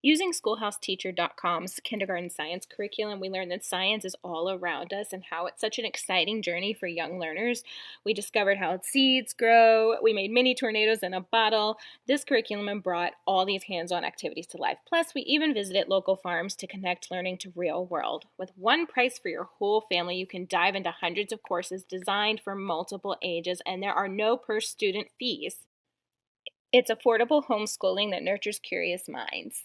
Using schoolhouseteacher.com's kindergarten science curriculum, we learned that science is all around us and how it's such an exciting journey for young learners. We discovered how seeds grow. We made mini tornadoes in a bottle. This curriculum brought all these hands-on activities to life. Plus, we even visited local farms to connect learning to real world. With one price for your whole family, you can dive into hundreds of courses designed for multiple ages, and there are no per student fees. It's affordable homeschooling that nurtures curious minds.